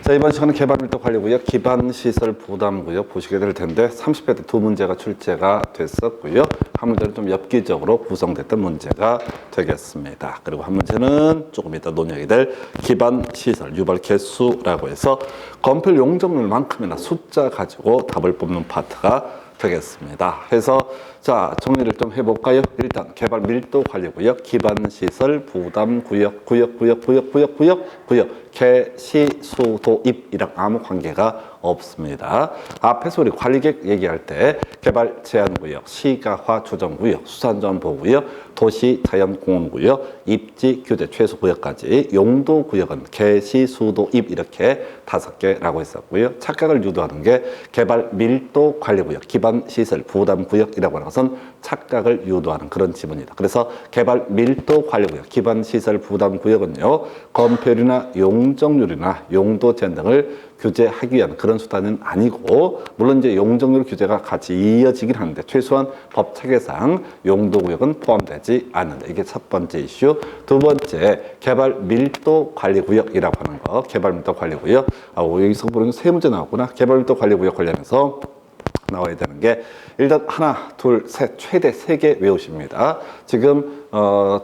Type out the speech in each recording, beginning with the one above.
자, 이번 시간은 개발밀도 관리구역 기반시설 부담구역 보시게 될 텐데 30회 때 두 문제가 출제가 됐었고요. 한 문제는 좀 엽기적으로 구성됐던 문제가 되겠습니다. 그리고 한 문제는 조금 이따 논의하게 될 기반시설 유발 개수라고 해서 건폐율 용적률만큼이나 숫자 가지고 답을 뽑는 파트가 되겠습니다. 해서 자, 정리를 좀 해볼까요? 일단 개발 밀도 관리구역 기반시설 부담구역 구역 개시수도입이랑 아무 관계가 없습니다. 앞에서 우리 관리객 얘기할 때 개발 제한구역, 시가화 조정구역, 수산자원보호구역, 도시자연공원구역, 입지 규제 최소구역까지 용도구역은 개시수도입 이렇게 5개라고 했었고요. 착각을 유도하는 게 개발 밀도 관리구역, 기반시설 부담구역이라고 하는 것은 착각을 유도하는 그런 지문이다. 그래서 개발 밀도 관리구역, 기반시설 부담구역은요, 건폐율이나 용적률이나 용도 제한 등을 규제하기 위한 그런 수단은 아니고, 물론 이제 용적률 규제가 같이 이어지긴 하는데 최소한 법 체계상 용도구역은 포함되지 않는다. 이게 첫 번째 이슈. 두 번째, 개발 밀도 관리구역이라고 하는 거. 개발 밀도 관리구역. 여기서 보는 세 문제 나왔구나. 개발 밀도 관리구역 관련해서 나와야 되는 게 일단 하나, 둘, 셋, 최대 3개 외우십니다. 지금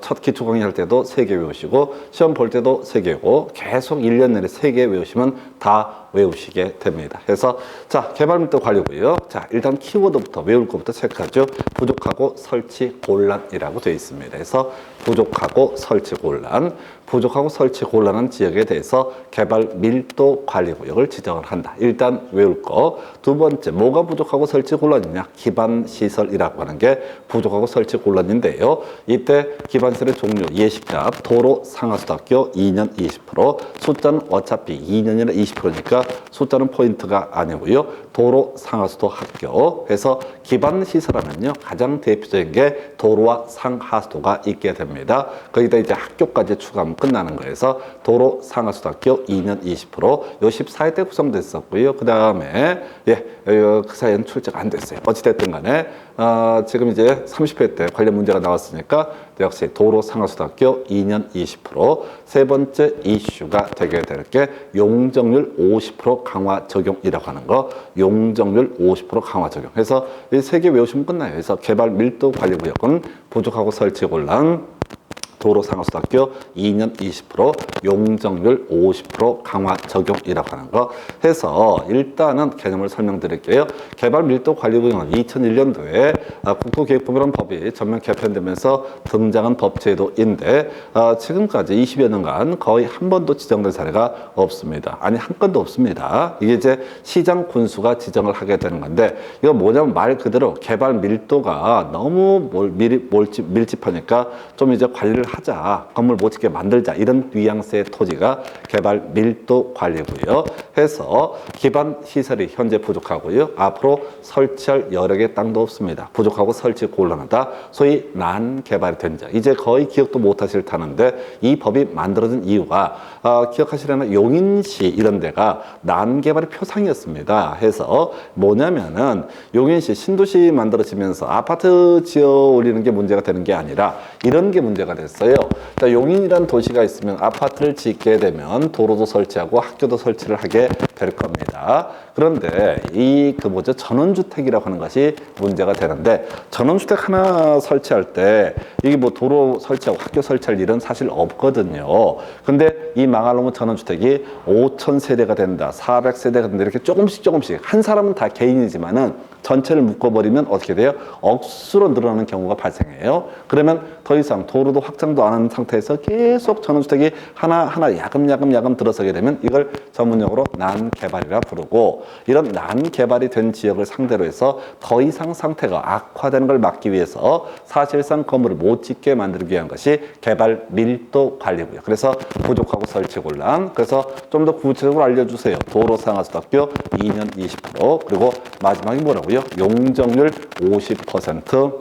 첫 기초 강의 할 때도 3개 외우시고 시험 볼 때도 3개고 계속 1년 내내 3개 외우시면 다 외우시게 됩니다. 그래서 자, 개발밀도 관리구역. 자, 일단 키워드부터 외울 것부터 체크하죠. 부족하고 설치 곤란이라고 되어 있습니다. 그래서 부족하고 설치 곤란, 부족하고 설치 곤란한 지역에 대해서 개발 밀도 관리구역을 지정을 한다. 일단 외울 거. 두 번째, 뭐가 부족하고 설치 곤란이냐? 기반시설이라고 하는 게 부족하고 설치 곤란인데요. 이때 기반시설의 종류, 예시값, 도로 상하수도학교 2년 20%, 숫자는 어차피 2년이나 20%니까 숫자는 포인트가 아니고요. 도로 상하수도 학교. 그래서 기반시설하면요, 가장 대표적인 게 도로와 상하수도가 있게 됩니다. 거기다 이제 학교까지 추가하면 끝나는 거여서 도로 상하수도학교 2년 20%, 요 14회 때 구성됐었고요. 그 다음에 그 사이에는 출제가 안 됐어요. 어찌됐든 간에 지금 이제 30회 때 관련 문제가 나왔으니까 역시 도로 상하수도학교 2년 20%. 세 번째 이슈가 되게 될 게 용적률 50% 강화 적용이라고 하는 거. 용적률 50% 강화 적용. 그래서 이 3개 외우시면 끝나요. 그래서 개발 밀도 관리구역은 부족하고 설치 곤란, 도로 상하수도학교 2년 20%, 용적률 50% 강화 적용이라고 하는 거 해서 일단은 개념을 설명드릴게요. 개발 밀도 관리구역은 2001년도에 국토계획법이라는 법이 전면 개편되면서 등장한 법제도인데 지금까지 20여 년간 거의 한 번도 지정된 사례가 없습니다. 아니, 한 건도 없습니다. 이게 이제 시장 군수가 지정을 하게 되는 건데, 이거 뭐냐면 말 그대로 개발 밀도가 너무 밀집하니까 좀 이제 관리를 하자, 건물 못 짓게 만들자, 이런 뉘앙스의 토지가 개발 밀도 관리고요. 해서 기반 시설이 현재 부족하고요. 앞으로 설치할 여러 개 땅도 없습니다. 부족하고 설치 곤란하다. 소위 난개발이 된 지역. 이제 거의 기억도 못 하실 타는데 이 법이 만들어진 이유가 기억하시려면 용인시 이런 데가 난개발의 표상이었습니다. 해서 뭐냐면은 용인시 신도시 만들어지면서 아파트 지어 올리는 게 문제가 되는 게 아니라 이런 게 문제가 됐어요. 자, 용인이라는 도시가 있으면 아파트를 짓게 되면 도로도 설치하고 학교도 설치를 하게 될 겁니다. 그런데 전원주택이라고 하는 것이 문제가 되는데, 전원주택 하나 설치할 때 이게 뭐 도로 설치하고 학교 설치할 일은 사실 없거든요. 근데 이 망할 놈은 전원주택이 5,000세대가 된다, 400세대가 된다, 이렇게 조금씩 한 사람은 다 개인이지만은 전체를 묶어버리면 어떻게 돼요? 억수로 늘어나는 경우가 발생해요. 그러면 더 이상 도로도 확장도 안 한 상태에서 계속 전원주택이 하나하나 야금야금 들어서게 되면 이걸 전문용어로 난개발이라 부르고, 이런 난개발이 된 지역을 상대로 해서 더 이상 상태가 악화되는 걸 막기 위해서 사실상 건물을 못 짓게 만들기 위한 것이 개발 밀도 관리고요. 그래서 부족하고 설치 곤란. 그래서 좀 더 구체적으로 알려주세요. 도로 상하수도학교 2년 20%, 그리고 마지막이 뭐라고요? 용적률 50%.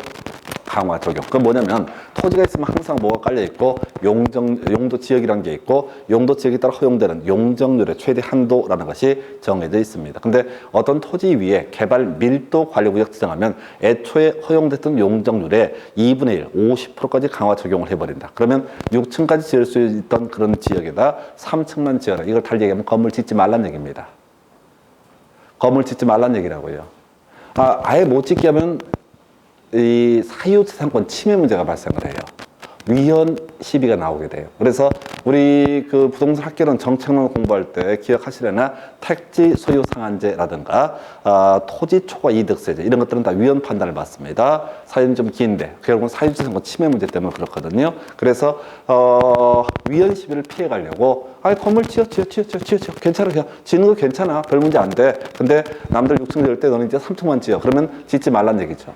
강화 적용. 그건 뭐냐면 토지가 있으면 항상 뭐가 깔려 있고 용도 지역이라는 게 있고 용도 지역에 따라 허용되는 용적률의 최대 한도라는 것이 정해져 있습니다. 근데 어떤 토지 위에 개발 밀도 관리구역 지정하면 애초에 허용됐던 용적률의 2분의 1, 50%까지 강화 적용을 해버린다. 그러면 6층까지 지을 수 있던 그런 지역에다 3층만 지어라. 이걸 달리 얘기하면 건물 짓지 말란 얘기입니다. 건물 짓지 말란 얘기라고요. 아예 못 짓게 하면 이 사유재산권 침해 문제가 발생을 해요. 위헌 시비가 나오게 돼요. 그래서 우리 그 부동산 학교는 정책론 공부할 때 기억하시려나 택지 소유 상한제라든가 토지 초과 이득세제 이런 것들은 다 위헌 판단을 받습니다. 사유는 좀 긴데 결국은 사유재산권 침해 문제 때문에 그렇거든요. 그래서 위헌 시비를 피해 가려고 건물 지어 괜찮아 그냥 지는 거 괜찮아 별 문제 안 돼. 근데 남들 6층 지을 때 너는 이제 3층만 지어. 그러면 짓지 말란 얘기죠.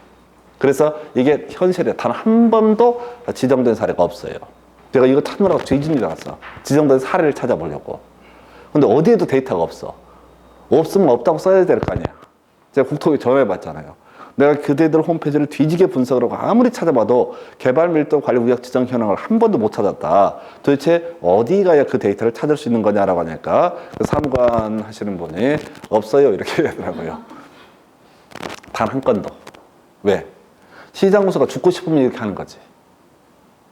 그래서 이게 현실에 단 한 번도 지정된 사례가 없어요. 제가 이거 찾느라고 뒤진 줄 알았어. 지정된 사례를 찾아보려고. 근데 어디에도 데이터가 없어. 없으면 없다고 써야 될 거 아니야. 제가 국토부에 전화해봤잖아요. 내가 그대들 홈페이지를 뒤지게 분석을 하고 아무리 찾아봐도 개발 밀도 관리 구역 지정 현황을 한 번도 못 찾았다. 도대체 어디 가야 그 데이터를 찾을 수 있는 거냐라고 하니까 그 사무관 하시는 분이 없어요. 이렇게 하더라고요. 단 한 건도. 왜? 시장 군수가 죽고 싶으면 이렇게 하는 거지.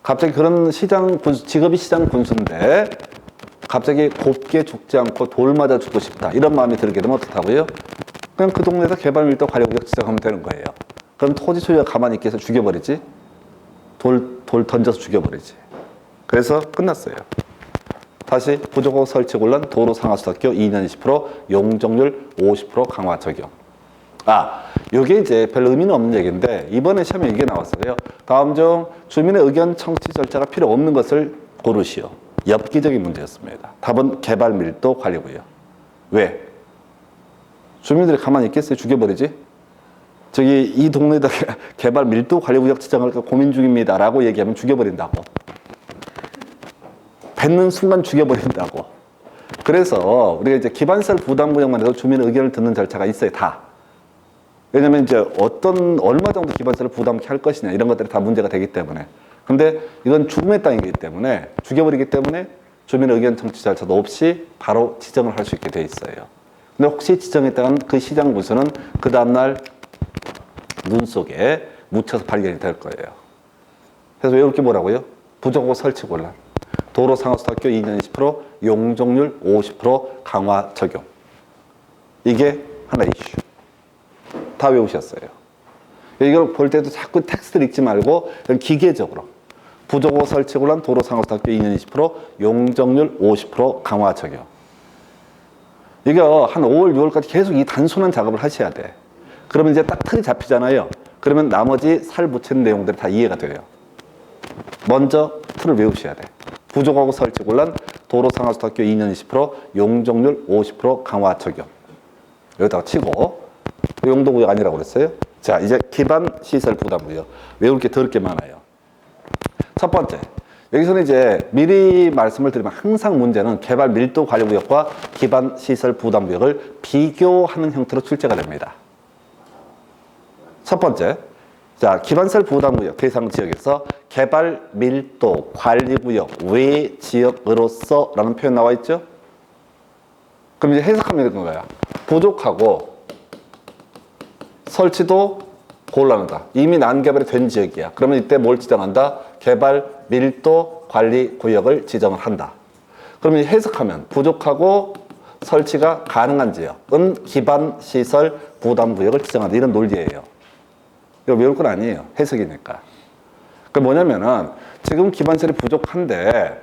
갑자기 그런 시장 군수, 직업이 시장 군수인데 갑자기 곱게 죽지 않고 돌 맞아 죽고 싶다. 이런 마음이 들게 되면 어떡하고요? 그냥 그 동네에서 개발 밀도 관리 구역 지정하면 되는 거예요. 그럼 토지 소유가 가만히 있게 해서 죽여버리지. 돌 던져서 죽여버리지. 그래서 끝났어요. 다시 부족하고 설치 곤란 도로 상하수도학교 2년 20% 용적률 50% 강화 적용. 요게 이제 별 의미는 없는 얘기인데 이번에 시험에 이게 나왔어요. 다음 중 주민의 의견 청취 절차가 필요 없는 것을 고르시오. 엽기적인 문제였습니다. 답은 개발 밀도 관리구역. 왜? 주민들이 가만히 있겠어요? 죽여버리지? 저기 이 동네에다 개발 밀도 관리구역 지정을 고민 중입니다 라고 얘기하면 죽여버린다고. 뱉는 순간 죽여버린다고. 그래서 우리가 이제 기반시설 부담구역만 해도 주민의 의견을 듣는 절차가 있어요. 다. 왜냐면 이제 얼마 정도 기반시설을 부담케 할 것이냐 이런 것들이 다 문제가 되기 때문에. 근데 이건 죽음의 땅이기 때문에 죽여버리기 때문에 주민의 의견 청취 절차도 없이 바로 지정을 할 수 있게 돼 있어요. 근데 혹시 지정했다간 그 시장 군수는 그 다음날 눈 속에 묻혀서 발견이 될 거예요. 그래서 왜 이렇게 뭐라고요? 부족하고 설치 곤란. 도로 상하수도학교 2년 20% 용적률 50% 강화 적용. 이게 하나 이슈. 다 외우셨어요. 이걸 볼 때도 자꾸 텍스트를 읽지 말고 기계적으로 부족하고 설치 곤란 도로 상하수도학교 2년 20% 용적률 50% 강화 적용. 이거 한 5월, 6월까지 계속 이 단순한 작업을 하셔야 돼. 그러면 이제 딱 틀이 잡히잖아요. 그러면 나머지 살 붙이는 내용들이 다 이해가 돼요. 먼저 틀을 외우셔야 돼. 부족하고 설치 곤란 도로 상하수도학교 2년 20% 용적률 50% 강화 적용. 여기다가 치고 용도구역 아니라고 그랬어요. 자, 이제 기반 시설 부담구역. 외울 게 더럽게 많아요. 첫 번째, 여기서는 이제 미리 말씀을 드리면 항상 문제는 개발 밀도 관리구역과 기반 시설 부담구역을 비교하는 형태로 출제가 됩니다. 첫 번째, 자, 기반시설 부담구역 대상 지역에서 개발 밀도 관리구역 외 지역으로서 라는 표현 나와 있죠? 그럼 이제 해석하면 되는 거야. 부족하고 설치도 곤란하다. 이미 난개발이 된 지역이야. 그러면 이때 뭘 지정한다? 개발 밀도 관리 구역을 지정을 한다. 그러면 해석하면 부족하고 설치가 가능한 지역은 기반 시설 부담 구역을 지정한다. 이런 논리예요. 이거 외울 건 아니에요. 해석이니까. 그 뭐냐면은 지금 기반 시설이 부족한데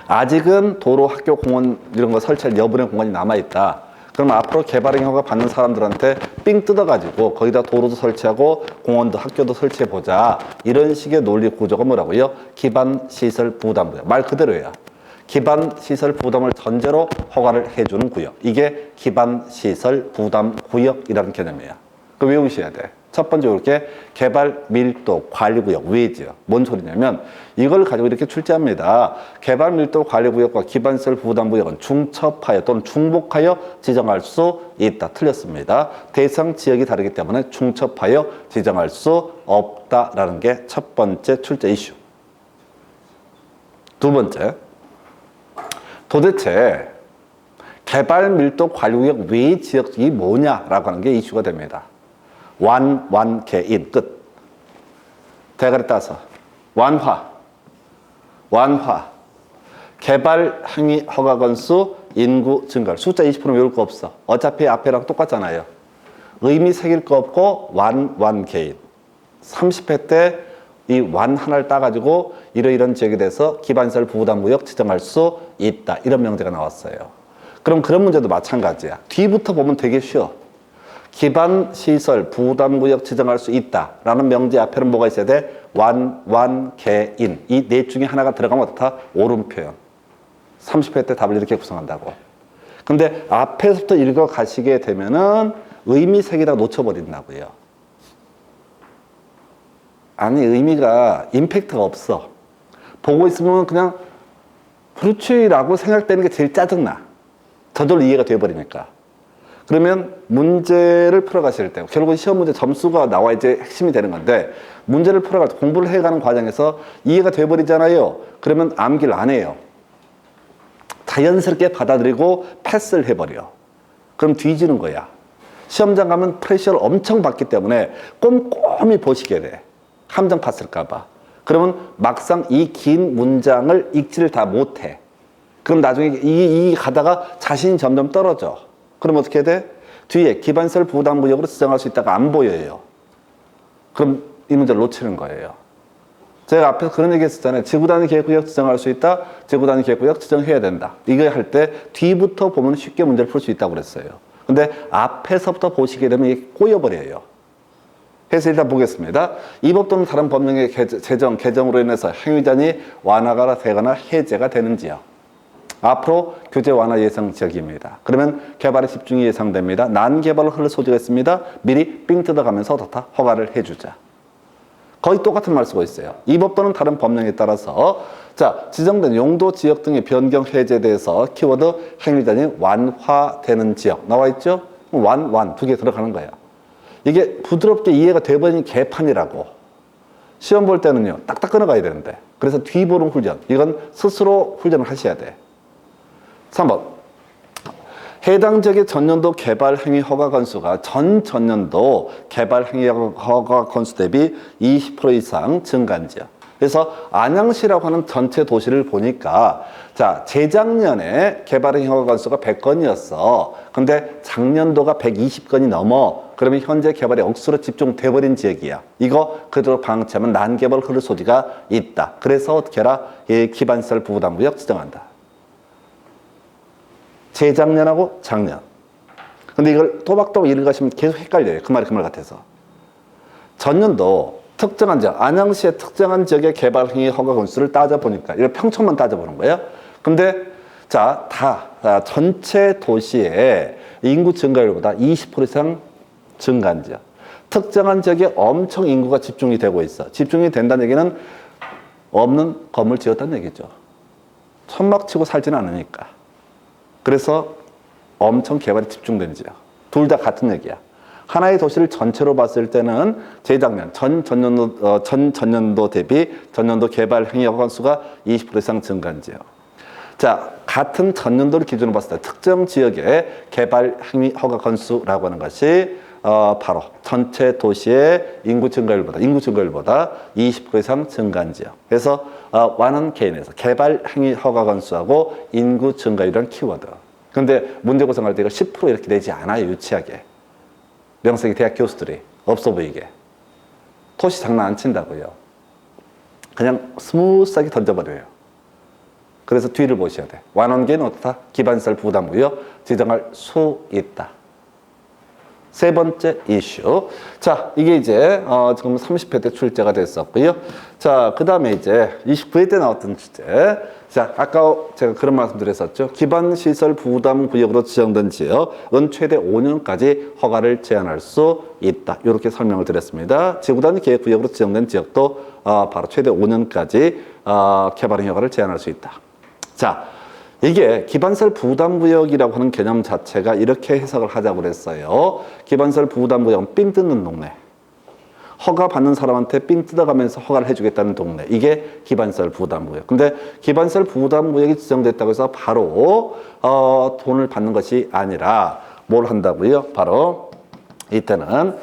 아직은 도로, 학교, 공원 이런 거 설치할 여분의 공간이 남아 있다. 그럼 앞으로 개발의 허가 받는 사람들한테 삥 뜯어가지고 거기다 도로도 설치하고 공원도 학교도 설치해보자. 이런 식의 논리 구조가 뭐라고요? 기반시설 부담구역. 말 그대로예요. 기반시설 부담을 전제로 허가를 해주는 구역. 이게 기반시설 부담구역이라는 개념이에요. 그거 외우셔야 돼. 첫 번째 이렇게 개발 밀도 관리구역 외지역. 뭔 소리냐면 이걸 가지고 이렇게 출제합니다. 개발 밀도 관리구역과 기반시설 부담구역은 중첩하여 또는 중복하여 지정할 수 있다. 틀렸습니다. 대상 지역이 다르기 때문에 중첩하여 지정할 수 없다라는 게 첫 번째 출제 이슈. 두 번째, 도대체 개발 밀도 관리구역 외 지역이 뭐냐라고 하는 게 이슈가 됩니다. 완개인 끝. 대가리 따서 완화 개발 행위 허가 건수 인구 증가 숫자 20% 외울 거 없어. 어차피 앞에랑 똑같잖아요. 의미 새길 거 없고 완개인 30회 때 이 완 하나를 따가지고 이러이런 지역에 대해서 기반시설 부담구역 지정할 수 있다. 이런 명제가 나왔어요. 그럼 그런 문제도 마찬가지야. 뒤부터 보면 되게 쉬워. 기반시설 부담구역 지정할 수 있다라는 명제 앞에는 뭐가 있어야 돼? 완개인. 이 넷 중에 하나가 들어가면 어떻다? 옳은 표현. 30회 때 답을 이렇게 구성한다고. 근데 앞에서부터 읽어 가시게 되면은 의미 색이다 놓쳐버린다고요. 아니, 의미가 임팩트가 없어. 보고 있으면 그냥 그렇지라고 생각되는 게 제일 짜증나. 저절로 이해가 돼버리니까. 그러면 문제를 풀어가실 때 결국은 시험 문제 점수가 나와야지 핵심이 되는 건데 문제를 풀어갈 때 공부를 해가는 과정에서 이해가 돼버리잖아요. 그러면 암기를 안 해요. 자연스럽게 받아들이고 패스를 해버려. 그럼 뒤지는 거야. 시험장 가면 프레셔를 엄청 받기 때문에 꼼꼼히 보시게 돼. 함정 봤을까봐. 그러면 막상 이 긴 문장을 읽지를 다 못해. 그럼 나중에 이 가다가 자신이 점점 떨어져. 그럼 어떻게 돼? 뒤에 기반시설 부담구역으로 지정할 수 있다가 안 보여요. 그럼 이 문제를 놓치는 거예요. 제가 앞에서 그런 얘기 했었잖아요. 지구단위 계획구역 지정할 수 있다. 지구단위 계획구역 지정해야 된다. 이거 할 때 뒤부터 보면 쉽게 문제를 풀 수 있다고 그랬어요. 근데 앞에서부터 보시게 되면 이게 꼬여버려요. 그래서 일단 보겠습니다. 이 법 또는 다른 법령의 개정으로 인해서 행위자니 완화가 되거나 해제가 되는 지역. 앞으로 규제 완화 예상 지역입니다. 그러면 개발에 집중이 예상됩니다. 난개발로 흐를 소지가 있습니다. 미리 삥 뜯어가면서 어떻다? 허가를 해주자. 거의 똑같은 말 쓰고 있어요. 이 법 또는 다른 법령에 따라서 자 지정된 용도 지역 등의 변경 해제에 대해서 키워드 행위자니 완화되는 지역 나와 있죠? 완 두 개 들어가는 거예요. 이게 부드럽게 이해가 돼버린 개판이라고. 시험 볼 때는요 딱딱 끊어가야 되는데 그래서 뒤보는 훈련 이건 스스로 훈련을 하셔야 돼. 3번 해당 지역의 전년도 개발 행위 허가 건수가 전년도 개발 행위 허가 건수 대비 20% 이상 증가한 지역. 그래서 안양시라고 하는 전체 도시를 보니까 자 재작년에 개발 행위 허가 건수가 100건이었어. 근데 작년도가 120건이 넘어. 그러면 현재 개발에 억수로 집중돼버린 지역이야. 이거 그대로 방치하면 난개발 흐를 소지가 있다. 그래서 어떻게 해라? 기반시설 부담구역 지정한다. 재작년하고 작년. 근데 이걸 또박또박 읽으시면 계속 헷갈려요. 그 말이 그 말 같아서. 전년도 특정한 지역, 안양시의 특정한 지역의 개발 행위 허가 건수를 따져보니까 이걸 평촌만 따져보는 거예요. 근데 자, 전체 도시의 인구 증가율보다 20% 이상 증가한 지역. 특정한 지역에 엄청 인구가 집중이 되고 있어. 집중이 된다는 얘기는 없는 건물 지었다는 얘기죠. 천막 치고 살지는 않으니까. 그래서 엄청 개발이 집중된 지역. 둘 다 같은 얘기야. 하나의 도시를 전체로 봤을 때는 재작년, 전년도 대비 전년도 개발 행위 허가 건수가 20% 이상 증가한 지역. 자, 같은 전년도를 기준으로 봤을 때 특정 지역의 개발 행위 허가 건수라고 하는 것이 바로 전체 도시의 인구 증가율보다 20% 이상 증가한 지역. 그래서 완원 개인에서 개발 행위 허가 건수하고 인구 증가율이란 키워드. 근데 문제 구성할 때 이걸 10% 이렇게 내지 않아요. 유치하게. 명색이 대학 교수들이 없어 보이게. 토시 장난 안 친다고요. 그냥 스무스하게 던져버려요. 그래서 뒤를 보셔야 돼. 완원계는 어떻다? 기반시설 부담구역 지정할 수 있다. 세 번째 이슈. 자, 이게 이제 지금 30회 때 출제가 됐었고요. 자, 그 다음에 이제 29회 때 나왔던 주제. 자, 아까 제가 그런 말씀 드렸었죠. 기반시설 부담구역으로 지정된 지역은 최대 5년까지 허가를 제한할 수 있다. 이렇게 설명을 드렸습니다. 지구단위 계획구역으로 지정된 지역도 바로 최대 5년까지 개발행 허가를 제한할 수 있다. 자, 이게 기반시설 부담구역이라고 하는 개념 자체가 이렇게 해석을 하자고 그랬어요. 기반시설 부담구역은 삥 뜯는 동네. 허가 받는 사람한테 삥 뜯어가면서 허가를 해주겠다는 동네. 이게 기반시설 부담구역. 근데 기반시설 부담구역이 지정됐다고 해서 바로 돈을 받는 것이 아니라 뭘 한다고요? 바로 이때는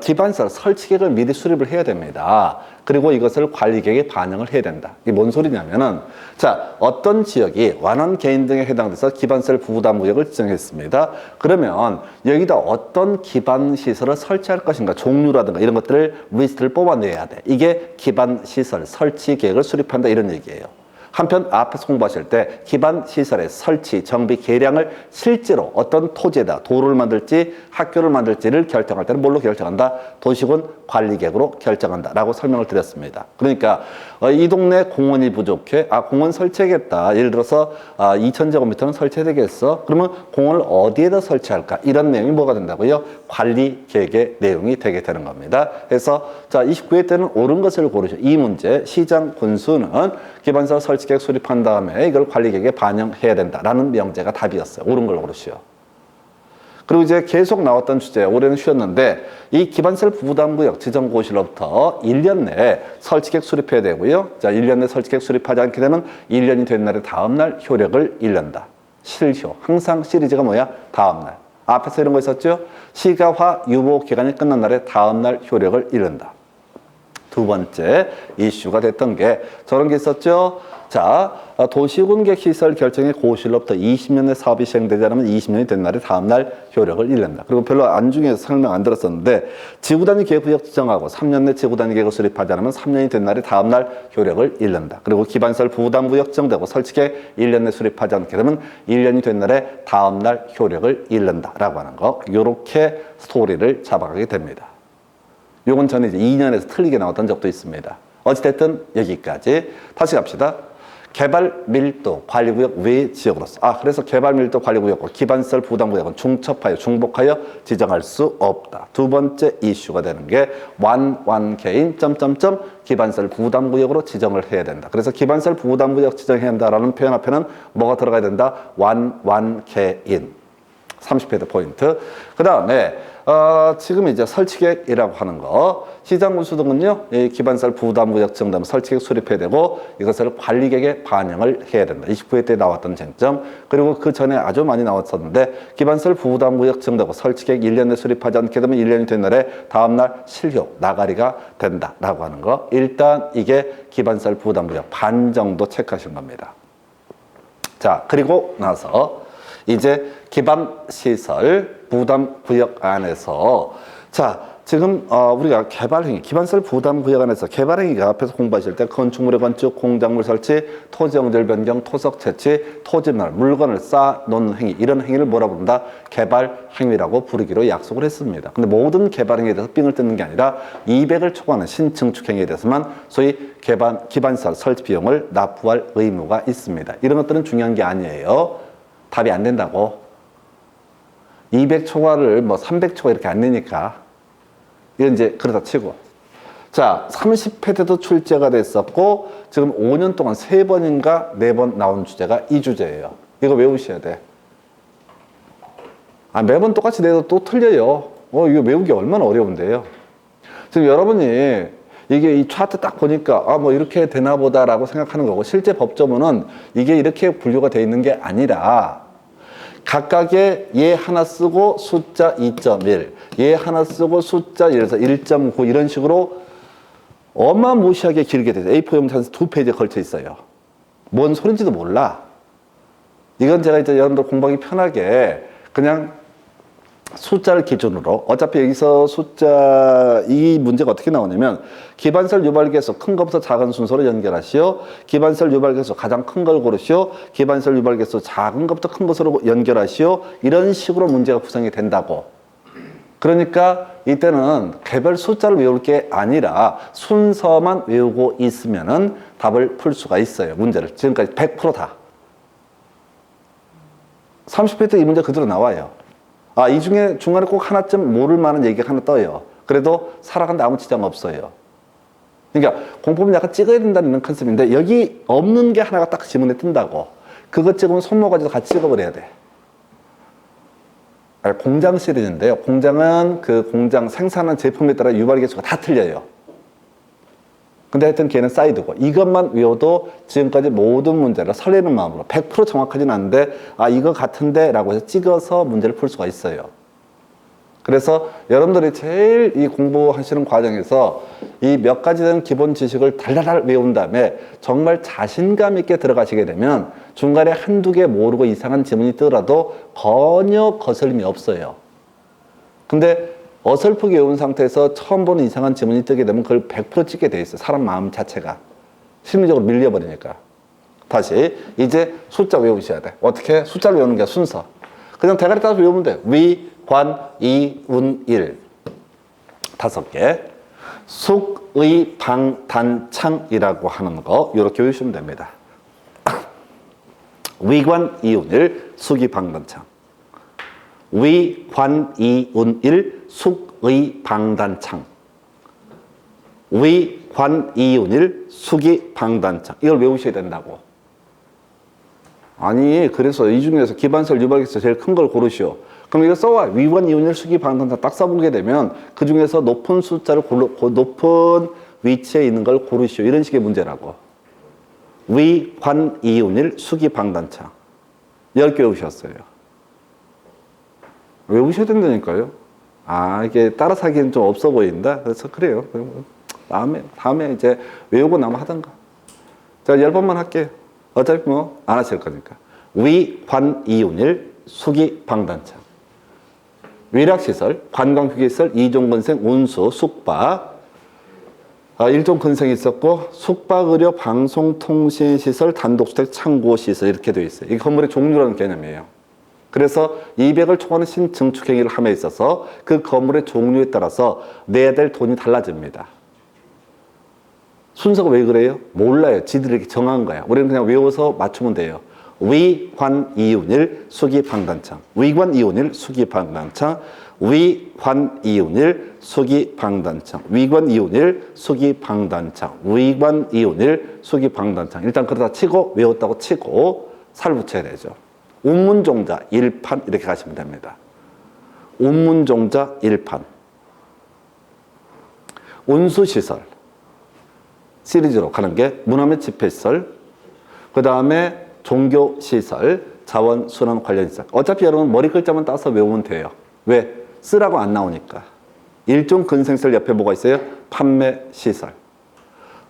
기반시설 설치 계획을 미리 수립을 해야 됩니다. 그리고 이것을 관리 계획에 반영을 해야 된다. 이게 뭔 소리냐면은, 자, 어떤 지역이 완원 개인 등에 해당돼서 기반시설 부담구역을 지정했습니다. 그러면 여기다 어떤 기반시설을 설치할 것인가, 종류라든가 이런 것들을 리스트를 뽑아내야 돼. 이게 기반시설 설치 계획을 수립한다, 이런 얘기예요. 한편 앞에서 공부하실 때 기반시설의 설치, 정비, 계량을 실제로 어떤 토지에다 도로를 만들지 학교를 만들지를 결정할 때는 뭘로 결정한다? 도시군 관리계획으로 결정한다 라고 설명을 드렸습니다. 그러니까 이 동네 공원이 부족해. 공원 설치하겠다. 예를 들어서 2000제곱미터는 설치해야 되겠어. 그러면 공원을 어디에다 설치할까? 이런 내용이 뭐가 된다고요? 관리계획의 내용이 되게 되는 겁니다. 그래서 자, 29회 때는 옳은 것을 고르죠. 이 문제, 시장 군수는 기반시설 설치계획 수립한 다음에 이걸 관리계획에 반영해야 된다라는 명제가 답이었어요. 옳은 걸 고르시오. 그리고 이제 계속 나왔던 주제, 올해는 쉬었는데 이 기반시설 부담구역 지정고시로부터 1년 내에 설치계획 수립해야 되고요. 자, 1년 내에 설치계획 수립하지 않게 되면 1년이 된 날에 다음날 효력을 잃는다. 실효. 항상 시리즈가 뭐야? 다음날. 앞에서 이런 거 있었죠? 시가화 유보 기간이 끝난 날에 다음날 효력을 잃는다. 두 번째 이슈가 됐던 게 저런 게 있었죠? 자, 도시군계획 시설 결정의 고시로부터 20년 내 사업이 시행되지 않으면 20년이 된 날에 다음날 효력을 잃는다. 그리고 별로 안중에서 설명 안 들었었는데 지구단위 계획구역 지정하고 3년 내 지구단위 계획을 수립하지 않으면 3년이 된 날에 다음날 효력을 잃는다. 그리고 기반시설 부담구역 지정되고 설치계획 1년 내 수립하지 않게 되면 1년이 된 날에 다음날 효력을 잃는다라고 하는 거. 이렇게 스토리를 잡아가게 됩니다. 요건 저는 이제 2년에서 틀리게 나왔던 적도 있습니다. 어찌됐든 여기까지. 다시 갑시다. 개발 밀도 관리구역 외 지역으로서. 그래서 개발 밀도 관리구역과 기반시설 부담구역은 중첩하여 중복하여 지정할 수 없다. 두 번째 이슈가 되는 게 완개인 기반시설 부담구역으로 지정을 해야 된다. 그래서 기반시설 부담구역 지정해야 한다라는 표현 앞에는 뭐가 들어가야 된다? 완개인. 30회 때 포인트. 그 다음에 지금 이제 설치계획이라고 하는 거, 시장군수 등은요, 이 기반시설 부담구역 지정되면 설치계획 수립해야 되고 이것을 관리계획에 반영을 해야 된다. 29회 때 나왔던 쟁점. 그리고 그 전에 아주 많이 나왔었는데 기반시설 부담구역 지정되고 설치계획 1년 내 수립하지 않게 되면 1년이 된 날에 다음날 실효, 나가리가 된다라고 하는 거. 일단 이게 기반시설 부담구역 반 정도 체크하신 겁니다. 자, 그리고 나서 이제 기반시설 부담구역 안에서 자, 지금 우리가 개발행위, 기반시설 부담구역 안에서 개발행위가 앞에서 공부하실 때 건축물의 건축, 공작물 설치, 토지 영절 변경, 토석 채취, 토지말, 물건을 쌓아놓는 행위, 이런 행위를 뭐라고 부른다? 개발행위라고 부르기로 약속을 했습니다. 근데 모든 개발행위에 대해서 삥을 뜯는 게 아니라 200을 초과하는 신증축 행위에 대해서만 소위 기반시설 설치 비용을 납부할 의무가 있습니다. 이런 것들은 중요한 게 아니에요. 답이 안 된다고. 200 초과를 300 초과 이렇게 안 내니까. 이건 이제 그러다 치고. 자, 30회 때도 출제가 됐었고, 지금 5년 동안 3번인가 4번 나온 주제가 이 주제예요. 이거 외우셔야 돼. 매번 똑같이 내도 또 틀려요. 이거 외우기 얼마나 어려운데요. 지금 여러분이 이게 이 차트 딱 보니까 이렇게 되나 보다라고 생각하는 거고, 실제 법조문은 이게 이렇게 분류가 돼 있는 게 아니라 각각의 얘 하나 쓰고 숫자 2.1, 얘 하나 쓰고 숫자 예를 들어서 1.9 이런 식으로 어마무시하게 길게 돼서 A4 용지에 2페이지에 걸쳐 있어요. 뭔 소린지도 몰라. 이건 제가 이제 여러분들 공부하기 편하게 그냥 숫자를 기준으로, 어차피 여기서 숫자, 이 문제가 어떻게 나오냐면 기반시설 유발계수 큰 것부터 작은 순서로 연결하시오. 기반시설 유발계수 가장 큰 걸 고르시오. 기반시설 유발계수 작은 것부터 큰 것으로 연결하시오. 이런 식으로 문제가 구성이 된다고. 그러니까 이때는 개별 숫자를 외울 게 아니라 순서만 외우고 있으면은 답을 풀 수가 있어요. 문제를. 지금까지 100%다. 30회 때 이 문제 그대로 나와요. 아, 이 중에 중간에 꼭 하나쯤 모를 만한 얘기가 하나 떠요. 그래도 살아간데 아무 지장 없어요. 그러니까 공법은 약간 찍어야 된다는 이런 컨셉인데 여기 없는 게 하나가 딱 지문에 뜬다고. 그거 찍으면 손모가지도 같이 찍어버려야 돼. 공장 시리즈인데요. 공장은 그 공장 생산한 제품에 따라 유발 개수가 다 틀려요. 근데 하여튼 걔는 사이드고 이것만 외워도 지금까지 모든 문제를 설레는 마음으로 100% 정확하진 않은데 아 이거 같은데 라고 해서 찍어서 문제를 풀 수가 있어요. 그래서 여러분들이 제일 이 공부하시는 과정에서 이 몇 가지 된 기본 지식을 달달달 외운 다음에 정말 자신감 있게 들어가시게 되면 중간에 한두 개 모르고 이상한 지문이 뜨더라도 전혀 거슬림이 없어요. 근데 어설프게 외운 상태에서 처음 보는 이상한 지문이 뜨게 되면 그걸 100% 찍게 돼 있어요. 사람 마음 자체가. 심리적으로 밀려버리니까. 다시 이제 숫자 외우셔야 돼. 어떻게? 숫자를 외우는 게 순서. 그냥 대가리 따서 외우면 돼. 위, 관, 이, 운, 일. 5개. 숙, 의, 방, 단, 창이라고 하는 거 이렇게 외우시면 됩니다. 위관, 이운일, 숙이, 방, 단, 창. 위, 관, 이, 운, 일, 숙, 의, 방, 단, 창. 위, 관, 이, 운, 일, 숙이, 방, 단, 창. 이걸 외우셔야 된다고. 아니 그래서 이 중에서 기반설, 유발기설 제일 큰 걸 고르시오. 그럼 이거 써와. 위관, 이운일, 수기, 방단창 딱 써보게 되면 그 중에서 높은 숫자를 높은 위치에 있는 걸 고르시오. 이런 식의 문제라고. 위, 관, 이운일, 수기, 방단창 10개 외우셨어요. 외우셔야 된다니까요. 아 이게 따라서 하기엔 좀 없어 보인다. 그래서 그래요. 다음에 이제 외우고 나면 하던가. 제가 10번만 할게요. 어차피 뭐 안 하실 거니까. 위, 관, 이운일, 수기, 방단창. 위락시설, 관광휴게시설, 이종건생, 운수, 숙박. 일종 근생이 있었고 숙박, 의료, 방송, 통신시설, 단독주택, 창고시설 이렇게 되어 있어요. 이게 건물의 종류라는 개념이에요. 그래서 200을 초과하는 신증축행위를 함에 있어서 그 건물의 종류에 따라서 내야 될 돈이 달라집니다. 순서가 왜 그래요? 몰라요. 지들이 이렇게 정한 거야. 우리는 그냥 외워서 맞추면 돼요. 위, 관, 이운일, 수기, 방단창. 위관, 이운일, 수기, 방단창. 위, 관, 이운일, 수기, 방단창. 위관, 이운일, 수기, 방단창. 위관, 이운일, 수기, 방단창. 일단 그러다 치고 외웠다고 치고 살 붙여야 되죠. 운문종자 1판 이렇게 가시면 됩니다. 운문종자 1판. 운수시설. 시리즈로 가는 게 문화및 집회시설, 그 다음에 종교시설, 자원순환 관련시설. 어차피 여러분 머리 글자만 따서 외우면 돼요. 왜? 쓰라고 안 나오니까. 일종 근생시설 옆에 뭐가 있어요? 판매시설.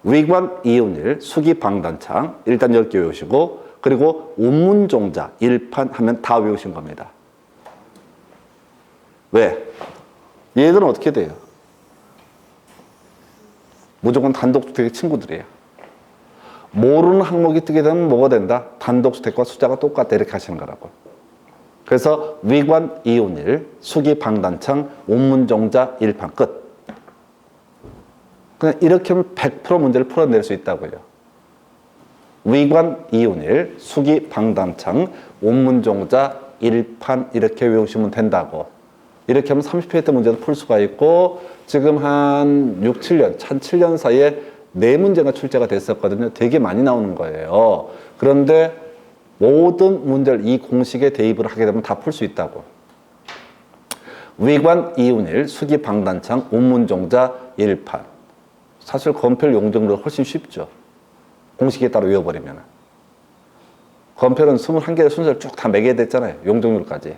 위관, 이운일, 수기, 방단창 일단 10개 외우시고 그리고 운문종자 1판 하면 다 외우신 겁니다. 왜? 얘들은 어떻게 돼요? 무조건 단독주택의 친구들이에요. 모르는 항목이 뜨게 되면 뭐가 된다? 단독주택과 숫자가 똑같다 이렇게 하시는 거라고. 그래서 위관, 이운일, 수기, 방단창, 운문종자 1판 끝. 그냥 이렇게 하면 100% 문제를 풀어낼 수 있다고요. 위관, 이운일, 수기, 방단창, 운문종자 1판 이렇게 외우시면 된다고. 이렇게 하면 30회 때 문제도 풀 수가 있고 지금 한 6, 7년, 한 7년 사이에 4문제가 출제가 됐었거든요. 되게 많이 나오는 거예요. 그런데 모든 문제를 이 공식에 대입을 하게 되면 다 풀 수 있다고. 위관, 이운일, 수기, 방단창, 운문종자 1판. 사실 건별 용적률 훨씬 쉽죠. 공식에 따라 외워버리면. 건별은 21개의 순서를 쭉 다 매겨야 됐잖아요. 용적률까지.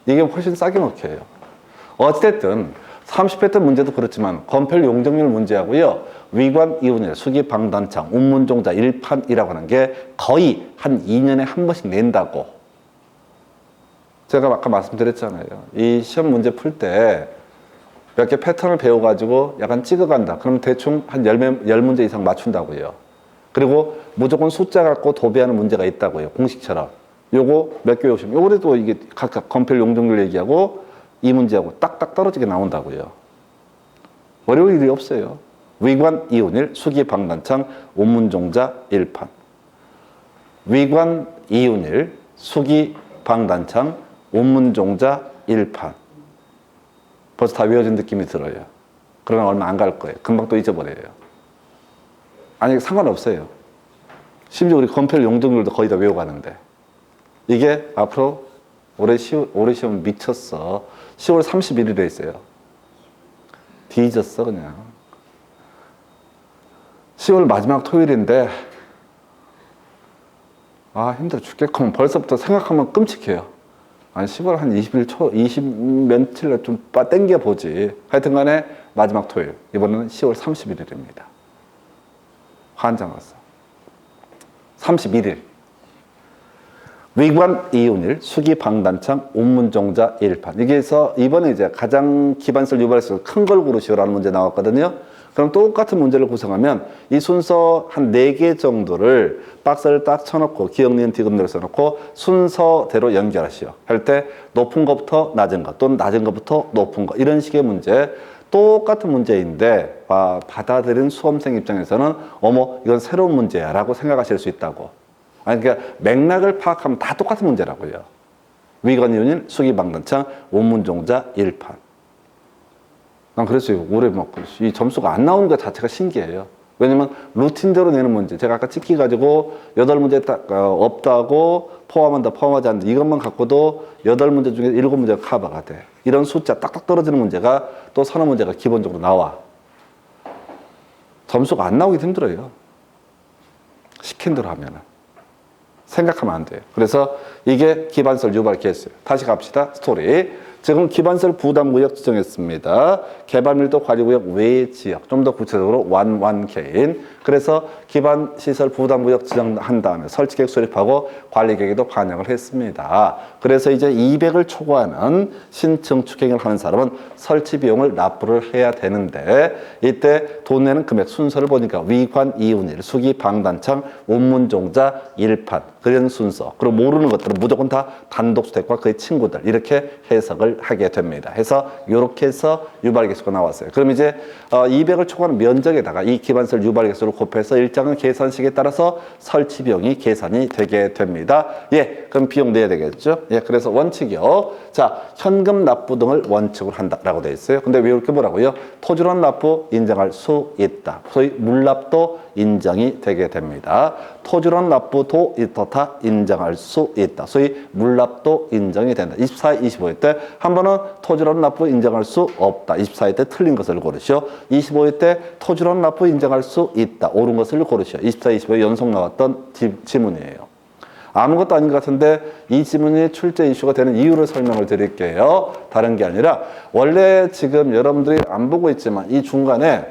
이게 훨씬 싸게 먹혀요. 어쨌든 30회 때 문제도 그렇지만 건별 용적률 문제하고요. 위관, 이운일, 수기, 방단창, 운문종자 1판이라고 하는 게 거의 한 2년에 한 번씩 낸다고. 제가 아까 말씀드렸잖아요. 이 시험 문제 풀 때 몇 개 패턴을 배워가지고 약간 찍어간다. 그럼 대충 한 10문제 이상 맞춘다고요. 그리고 무조건 숫자 갖고 도배하는 문제가 있다고요. 공식처럼. 요거 몇 개 오시면 요거라도 이게 각각 건별 용적률 얘기하고 이 문제하고 딱딱 떨어지게 나온다고요. 어려울 일이 없어요. 위관 이운일 수기방단창 온문종자 1판. 위관 이운일 수기방단창 온문종자 1판. 벌써 다 외워진 느낌이 들어요. 그러나 얼마 안 갈 거예요. 금방 또 잊어버려요. 아니 상관없어요. 심지어 우리 검표 용동률도 거의 다 외워가는데 이게 앞으로 올해 시험 미쳤어. 10월 31일에 있어요. 뒤졌어 그냥. 10월 마지막 토요일인데 힘들어 죽겠구만. 벌써부터 생각하면 끔찍해요. 아니 10월 한 20일 20 며칠날 좀 땡겨보지. 하여튼간에 마지막 토요일. 이번에는 10월 31일입니다. 환장 왔어. 31일. 위관 이운일 수기방단창 온문종자 1판. 여기에서 이번에 이제 가장 기반설 유발해서 큰 걸 고르시오라는 문제 나왔거든요. 그럼 똑같은 문제를 구성하면 이 순서 한 4개 정도를 박스를 딱 쳐놓고 기억, 니은, 디귿으로 써놓고 순서대로 연결하시오. 할 때 높은 것부터 낮은 것 또는 낮은 것부터 높은 것 이런 식의 문제. 똑같은 문제인데 받아들인 수험생 입장에서는 어머 이건 새로운 문제야 라고 생각하실 수 있다고. 그러니까 맥락을 파악하면 다 똑같은 문제라고요. 위관 이운일 수기방단창 온문종자 1판. 난 그랬어요. 올해 막 이 점수가 안 나오는 것 자체가 신기해요. 왜냐면 루틴대로 내는 문제. 제가 아까 찍기 가지고 8문제 딱 없다고 포함한다, 포함하지 않는다. 이것만 갖고도 8문제 중에 7문제가 커버가 돼. 이런 숫자 딱딱 떨어지는 문제가 또 서너 문제가 기본적으로 나와. 점수가 안 나오기 힘들어요. 시킨 대로 하면은. 생각하면 안 돼요. 그래서 이게 기반설 유발 개수예요. 다시 갑시다. 스토리. 지금 기반설 부담구역 지정했습니다. 개발밀도 관리구역 외 지역. 좀 더 구체적으로 완개인. 그래서 기반시설 부담구역 지정한 다음에 설치계획 수립하고 관리계획에도 반영을 했습니다. 그래서 이제 200을 초과하는 신증축행을 하는 사람은 설치 비용을 납부를 해야 되는데 이때 돈 내는 금액 순서를 보니까 위관 이운일 수기방단창 온문종자 1판 그런 순서. 그리고 모르는 것들은 무조건 다 단독주택과 그의 친구들 이렇게 해석을 하게 됩니다. 해서 이렇게 해서 유발계수가 나왔어요. 그럼 이제 200을 초과하는 면적에다가 이 기반설 유발계수를 곱해서 일정한 계산식에 따라서 설치 비용이 계산이 되게 됩니다. 예, 그럼 비용 내야 되겠죠? 예, 그래서 원칙이요. 자, 현금 납부 등을 원칙으로 한다라고 되어 있어요. 근데 외울 게 뭐라고요? 토지론 납부 인정할 수 있다. 소위 물납도 인정이 되게 됩니다. 토지론 납부도 이렇다 인정할 수 있다. 소위 물납도 인정이 된다. 24회, 25회 때 한 번은 토지론 납부 인정할 수 없다. 24회 때 틀린 것을 고르시오. 25회 때 토지론 납부 인정할 수 있다. 옳은 것을 고르시오. 24, 25회 연속 나왔던 지문이에요. 아무것도 아닌 것 같은데 이 지문이 출제 이슈가 되는 이유를 설명을 드릴게요. 다른 게 아니라 원래 지금 여러분들이 안 보고 있지만 이 중간에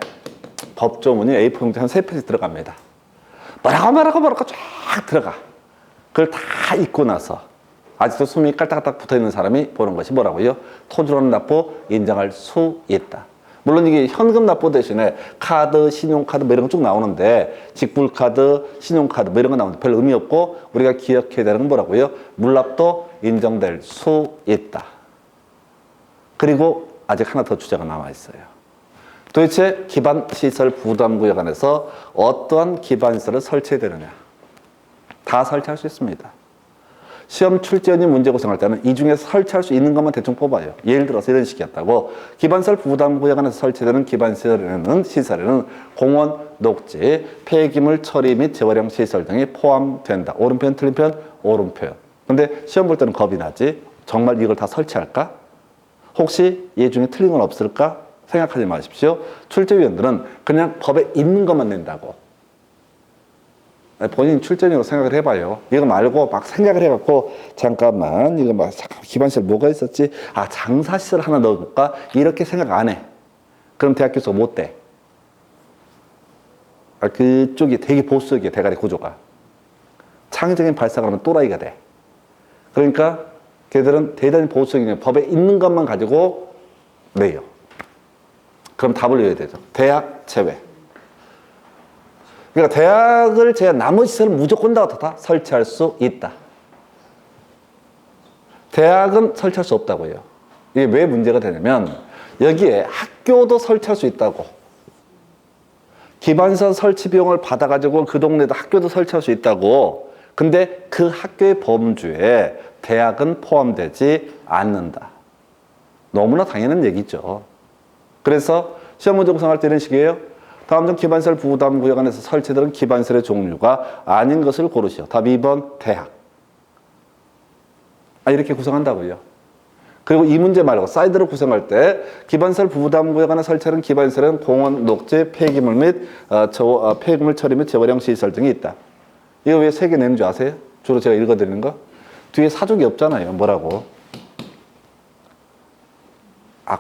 법조문이 A4 용지 한 3페이지 들어갑니다. 뭐라고 쫙 들어가. 그걸 다 읽고 나서 아직도 숨이 깔딱깔딱 붙어있는 사람이 보는 것이 뭐라고요? 토지론 납부 인정할 수 있다. 물론 이게 현금 납부 대신에 카드, 신용카드 뭐 이런 거 쭉 나오는데 직불카드, 신용카드 뭐 이런 거 나오는데 별 의미 없고 우리가 기억해야 되는 건 뭐라고요? 물납도 인정될 수 있다. 그리고 아직 하나 더 주제가 남아 있어요. 도대체 기반시설 부담구역 안에서 어떠한 기반시설을 설치해야 되느냐. 다 설치할 수 있습니다. 시험 출제원이 문제 구성할 때는 이 중에서 설치할 수 있는 것만 대충 뽑아요. 예를 들어서 이런 식이었다고. 기반시설 부담구역 안에서 설치되는 시설에는 공원, 녹지, 폐기물 처리 및 재활용 시설 등이 포함된다. 옳은편, 틀린편, 옳은편. 근데 시험 볼 때는 겁이 나지. 정말 이걸 다 설치할까? 혹시 얘 중에 틀린 건 없을까? 생각하지 마십시오. 출제위원들은 그냥 법에 있는 것만 낸다고. 본인 출제위원으로 생각을 해봐요. 이거 말고 막 생각을 해갖고 잠깐만 이거 막 기반시설 뭐가 있었지? 아 장사시설 하나 넣어볼까? 이렇게 생각 안 해. 그럼 대학 교수가 못 돼. 그쪽이 되게 보수적이야. 대가리 구조가. 창의적인 발상을 하면 또라이가 돼. 그러니까 걔들은 대단히 보수적이냐. 법에 있는 것만 가지고 내요. 그럼 답을 외워야 되죠. 대학 제외. 그러니까 대학을 제외한 나머지 시설은 무조건 다 설치할 수 있다. 대학은 설치할 수 없다고요. 이게 왜 문제가 되냐면 여기에 학교도 설치할 수 있다고. 기반시설 설치 비용을 받아가지고 그 동네도 학교도 설치할 수 있다고. 근데 그 학교의 범주에 대학은 포함되지 않는다. 너무나 당연한 얘기죠. 그래서 시험 문제 구성할 때 이런 식이에요. 다음 중 기반시설 부담 구역 안에서 설치되는 기반시설의 종류가 아닌 것을 고르시오. 답 2번 대학. 이렇게 구성한다고요. 그리고 이 문제 말고 사이드로 구성할 때 기반시설 부담 구역 안에 설치하는 기반시설은 공원, 녹지, 폐기물 및 폐기물 처리 및 재활용 시설 등이 있다. 이거 왜 3개 내는 줄 아세요? 주로 제가 읽어드리는 거. 뒤에 사족이 없잖아요. 뭐라고?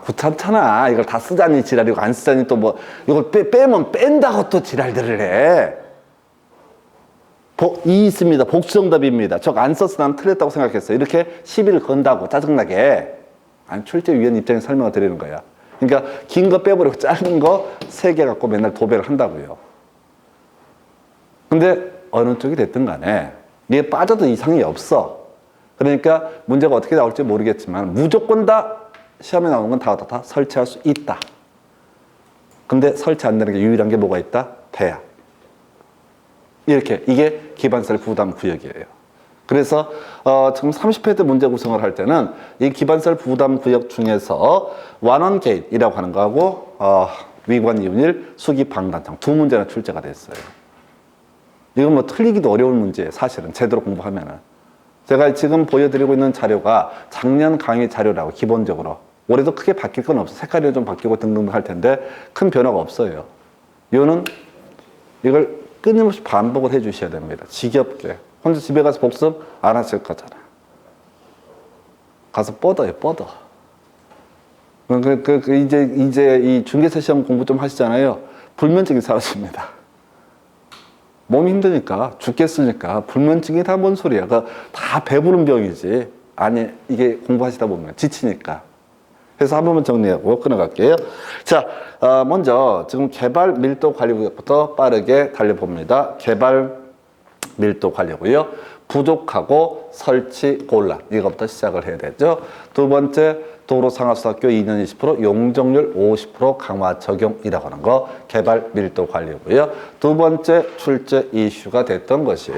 귀찮잖아. 이걸 다 쓰자니 지랄이고 안 쓰자니 또 뭐 이걸 빼면 뺀다고 또 지랄들을 해. 이 있습니다. 복수정답입니다. 저 안 써서 난 틀렸다고 생각했어요. 이렇게 시비를 건다고 짜증나게. 아니 출제위원 입장에서 설명을 드리는 거야. 그러니까 긴 거 빼버리고 짧은 거 3개 갖고 맨날 도배를 한다고요. 근데 어느 쪽이 됐든 간에 이게 빠져도 이상이 없어. 그러니까 문제가 어떻게 나올지 모르겠지만 무조건 다 시험에 나오는 건 다 설치할 수 있다. 근데 설치 안 되는 게 유일한 게 뭐가 있다? 대학. 이렇게 이게 기반시설 부담 구역이에요. 그래서 지금 30회 때 문제 구성을 할 때는 이 기반시설 부담 구역 중에서 완원 게이트이라고 하는 거하고 위관 이윤일 수기 방단창 두 문제나 출제가 됐어요. 이건 뭐 틀리기도 어려운 문제예요. 사실은 제대로 공부하면은. 제가 지금 보여드리고 있는 자료가 작년 강의 자료라고 기본적으로. 올해도 크게 바뀔 건 없어. 색깔이 좀 바뀌고 등등 할 텐데 큰 변화가 없어요. 이거는 이걸 끊임없이 반복을 해 주셔야 됩니다. 지겹게. 혼자 집에 가서 복습 안 하실 거잖아. 가서 뻗어요, 뻗어. 이제 이 중개사 시험 공부 좀 하시잖아요. 불면증이 사라집니다. 몸이 힘드니까, 죽겠으니까, 불면증이 다 뭔 소리야. 다 배부른 병이지. 아니, 이게 공부하시다 보면 지치니까. 그래서 한 번만 정리하고 끊어갈게요. 자, 먼저 지금 개발 밀도 관리 구역부터 빠르게 달려봅니다. 개발 밀도 관리고요. 부족하고 설치 곤란. 이것부터 시작을 해야 되죠. 두 번째, 도로상하수학교 2년 20%, 용적률 50% 강화 적용이라고 하는 거 개발 밀도 관리고요. 두 번째 출제 이슈가 됐던 것이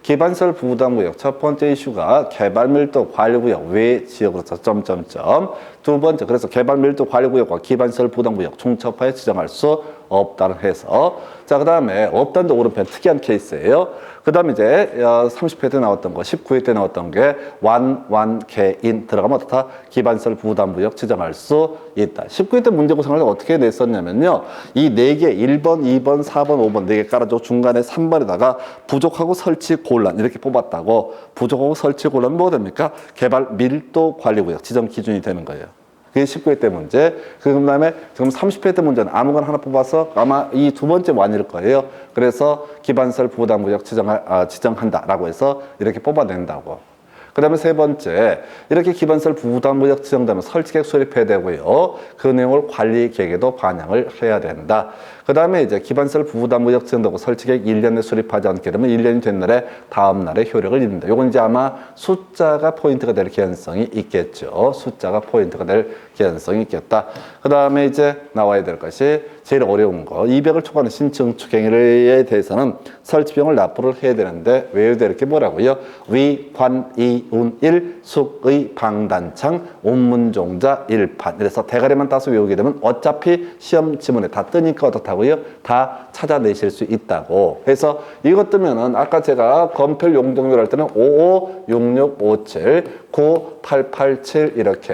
기반시설 부담구역. 첫 번째 이슈가 개발 밀도 관리구역 외 지역으로서 점점점. 두 번째, 그래서 개발 밀도 관리구역과 기반시설 부담구역 중첩하에 지정할 수 없다는 해서. 자, 그 다음에 없다는데 오른편 특이한 케이스예요. 그 다음에 이제 30회 때 나왔던 거, 19회 때 나왔던 게 완개인 들어가면 어떻다? 기반시설 부담구역 지정할 수 있다. 19회 때 문제 구성을 어떻게 냈었냐면요. 이 4개, 1번, 2번, 4번, 5번 4개 깔아주고 중간에 3번에다가 부족하고 설치 곤란 이렇게 뽑았다고. 부족하고 설치 곤란은 뭐가 됩니까? 개발 밀도 관리구역 지정 기준이 되는 거예요. 그게 19회 때 문제. 그 다음에 지금 30회 때 문제는 아무거나 하나 뽑아서 아마 이 두 번째 완일 거예요. 그래서 기반시설 부담구역 지정한다라고 해서 이렇게 뽑아낸다고. 그 다음에 세 번째, 이렇게 기반시설 부담구역 지정되면 설치계획 수립해야 되고요. 그 내용을 관리계획에도 반영을 해야 된다. 그 다음에 이제 기반시설 부담구역 지정되고 설치계획 1년 내 수립하지 않게 되면 1년이 된 날에 다음 날에 효력을 잃는다. 이건 이제 아마 숫자가 포인트가 될 개연성이 있겠죠. 숫자가 포인트가 될 개연성이 있겠다. 그 다음에 이제 나와야 될 것이 제일 어려운 거. 200을 초과하는 신청축 행위에 대해서는 설치비용을 납부를 해야 되는데 외워야 될 게 뭐라고요? 위, 관, 이, 운, 일, 숙의, 방단창, 운문종자, 일판. 그래서 대가리만 따서 외우게 되면 어차피 시험 지문에 다 뜨니까 어떻다고요? 다 찾아내실 수 있다고. 그래서 이것 뜨면은 아까 제가 검별 용적률 할 때는 55, 66, 57, 9, 8, 8, 7 이렇게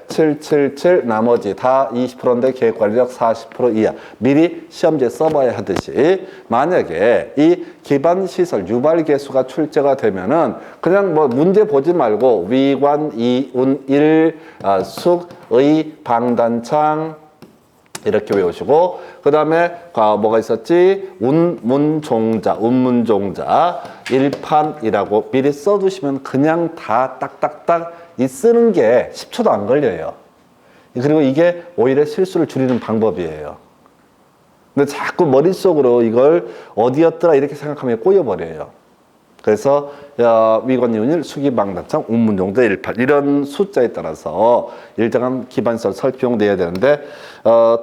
7, 7, 7 나머지 다 20%인데 계획관리력 40% 이하. 미리 시험지에 써봐야 하듯이 만약에 이 기반시설 유발개수가 출제가 되면은 그냥 뭐 문제 보지 말고 위관, 이운, 일, 숙, 의, 방단창 이렇게 외우시고 그 다음에 뭐가 있었지? 운문종자, 일판이라고 미리 써두시면 그냥 다 딱딱딱 이 쓰는 게 10초도 안 걸려요. 그리고 이게 오히려 실수를 줄이는 방법이에요. 근데 자꾸 머릿속으로 이걸 어디였더라 이렇게 생각하면 꼬여버려요. 그래서 위건이운일 수기방답청 운문용도 18 이런 숫자에 따라서 일정한 기반시설 설비용 내야 되는데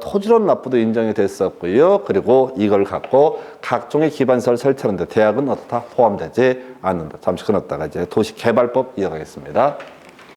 토지론 납부도 인정이 됐었고요. 그리고 이걸 갖고 각종의 기반시설 설치하는데 대학은 어떻다 포함되지 않는다. 잠시 끊었다가 이제 도시개발법 이어가겠습니다.